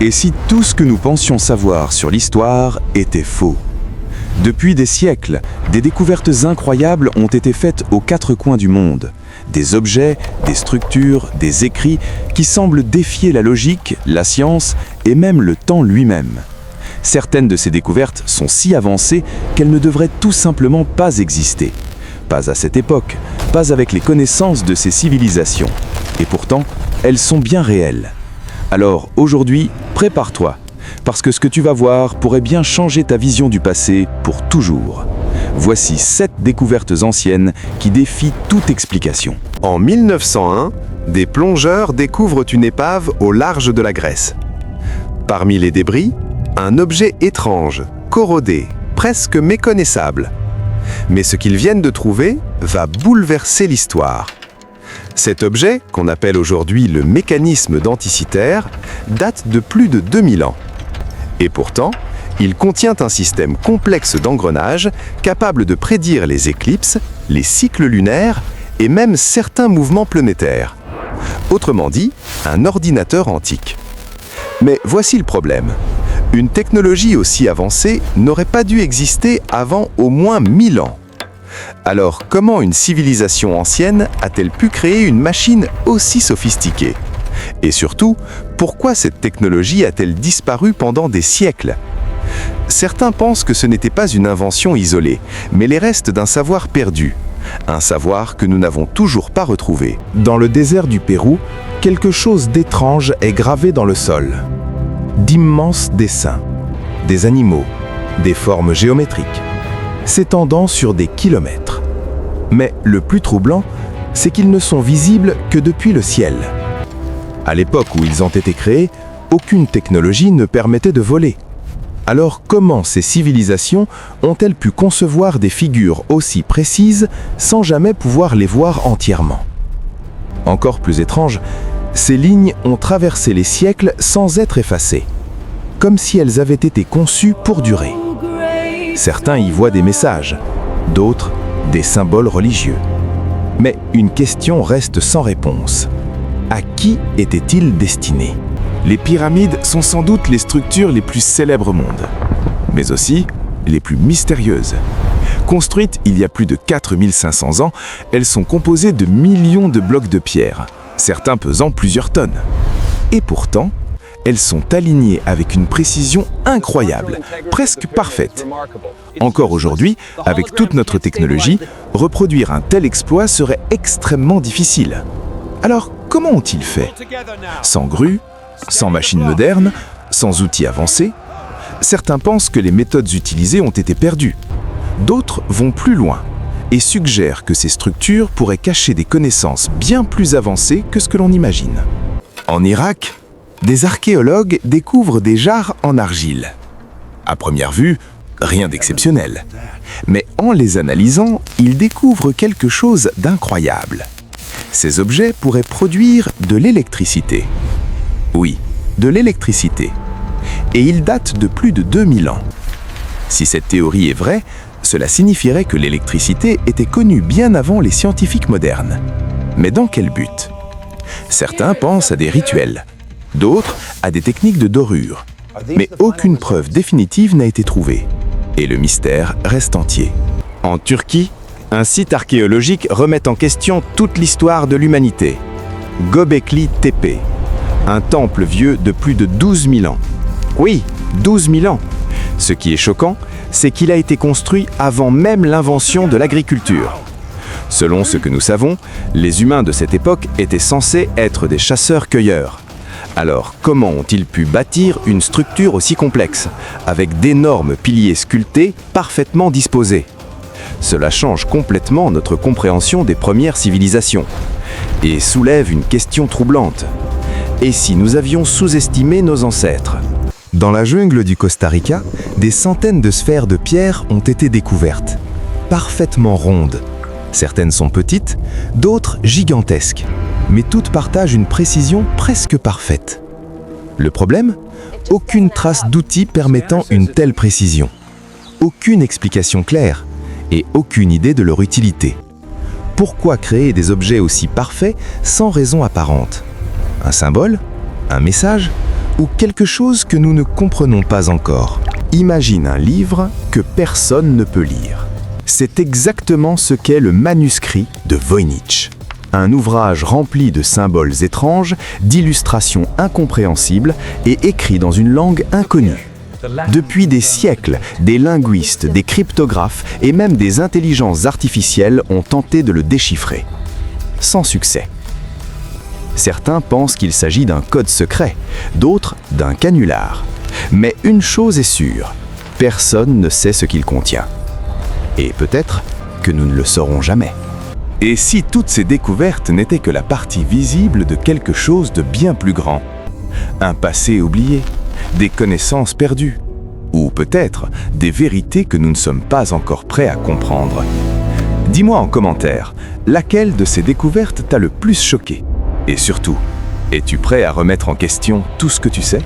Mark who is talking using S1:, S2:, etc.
S1: Et si tout ce que nous pensions savoir sur l'histoire était faux? Depuis des siècles, des découvertes incroyables ont été faites aux quatre coins du monde. Des objets, des structures, des écrits qui semblent défier la logique, la science et même le temps lui-même. Certaines de ces découvertes sont si avancées qu'elles ne devraient tout simplement pas exister. Pas à cette époque, pas avec les connaissances de ces civilisations. Et pourtant, elles sont bien réelles. Alors aujourd'hui, prépare-toi, parce que ce que tu vas voir pourrait bien changer ta vision du passé pour toujours. Voici 7 découvertes anciennes qui défient toute explication.
S2: En 1901, des plongeurs découvrent une épave au large de la Grèce. Parmi les débris, un objet étrange, corrodé, presque méconnaissable. Mais ce qu'ils viennent de trouver va bouleverser l'histoire. Cet objet, qu'on appelle aujourd'hui le mécanisme d'Anticythère, date de plus de 2000 ans. Et pourtant, il contient un système complexe d'engrenages capable de prédire les éclipses, les cycles lunaires et même certains mouvements planétaires. Autrement dit, un ordinateur antique. Mais voici le problème. Une technologie aussi avancée n'aurait pas dû exister avant au moins 1000 ans. Alors, comment une civilisation ancienne a-t-elle pu créer une machine aussi sophistiquée? Et surtout, pourquoi cette technologie a-t-elle disparu pendant des siècles? Certains pensent que ce n'était pas une invention isolée, mais les restes d'un savoir perdu. Un savoir que nous n'avons toujours pas retrouvé.
S3: Dans le désert du Pérou, quelque chose d'étrange est gravé dans le sol. D'immenses dessins, des animaux, des formes géométriques, s'étendant sur des kilomètres. Mais le plus troublant, c'est qu'ils ne sont visibles que depuis le ciel. À l'époque où ils ont été créés, aucune technologie ne permettait de voler. Alors comment ces civilisations ont-elles pu concevoir des figures aussi précises sans jamais pouvoir les voir entièrement? Encore plus étrange, ces lignes ont traversé les siècles sans être effacées, comme si elles avaient été conçues pour durer. Certains y voient des messages, d'autres des symboles religieux. Mais une question reste sans réponse. À qui étaient-ils destinés?
S1: Les pyramides sont sans doute les structures les plus célèbres au monde, mais aussi les plus mystérieuses. Construites il y a plus de 4500 ans, elles sont composées de millions de blocs de pierre, certains pesant plusieurs tonnes. Et pourtant, elles sont alignées avec une précision incroyable, presque parfaite. Encore aujourd'hui, avec toute notre technologie, reproduire un tel exploit serait extrêmement difficile. Alors, comment ont-ils fait? Sans grue, sans machines modernes, sans outils avancés? Certains pensent que les méthodes utilisées ont été perdues. D'autres vont plus loin et suggèrent que ces structures pourraient cacher des connaissances bien plus avancées que ce que l'on imagine. En Irak, des archéologues découvrent des jarres en argile. À première vue, rien d'exceptionnel. Mais en les analysant, ils découvrent quelque chose d'incroyable. Ces objets pourraient produire de l'électricité. Oui, de l'électricité. Et ils datent de plus de 2000 ans. Si cette théorie est vraie, cela signifierait que l'électricité était connue bien avant les scientifiques modernes. Mais dans quel but? Certains pensent à des rituels, d'autres à des techniques de dorure. Mais aucune preuve définitive n'a été trouvée. Et le mystère reste entier. En Turquie, un site archéologique remet en question toute l'histoire de l'humanité. Göbekli Tepe, un temple vieux de plus de 12 000 ans. Oui, 12 000 ans. Ce qui est choquant, c'est qu'il a été construit avant même l'invention de l'agriculture. Selon ce que nous savons, les humains de cette époque étaient censés être des chasseurs-cueilleurs. Alors, comment ont-ils pu bâtir une structure aussi complexe, avec d'énormes piliers sculptés parfaitement disposés? Cela change complètement notre compréhension des premières civilisations et soulève une question troublante. Et si nous avions sous-estimé nos ancêtres?
S3: Dans la jungle du Costa Rica, des centaines de sphères de pierre ont été découvertes, parfaitement rondes. Certaines sont petites, d'autres gigantesques, mais toutes partagent une précision presque parfaite. Le problème? Aucune trace d'outil permettant une telle précision. Aucune explication claire et aucune idée de leur utilité. Pourquoi créer des objets aussi parfaits sans raison apparente? Un symbole? Un message? ou quelque chose que nous ne comprenons pas encore. Imagine un livre que personne ne peut lire. C'est exactement ce qu'est le manuscrit de Voynich. Un ouvrage rempli de symboles étranges, d'illustrations incompréhensibles et écrit dans une langue inconnue. Depuis des siècles, des linguistes, des cryptographes et même des intelligences artificielles ont tenté de le déchiffrer. Sans succès. Certains pensent qu'il s'agit d'un code secret, d'autres d'un canular. Mais une chose est sûre, personne ne sait ce qu'il contient. Et peut-être que nous ne le saurons jamais.
S1: Et si toutes ces découvertes n'étaient que la partie visible de quelque chose de bien plus grand? Un passé oublié, des connaissances perdues, ou peut-être des vérités que nous ne sommes pas encore prêts à comprendre. Dis-moi en commentaire, laquelle de ces découvertes t'a le plus choqué? Et surtout, es-tu prêt à remettre en question tout ce que tu sais?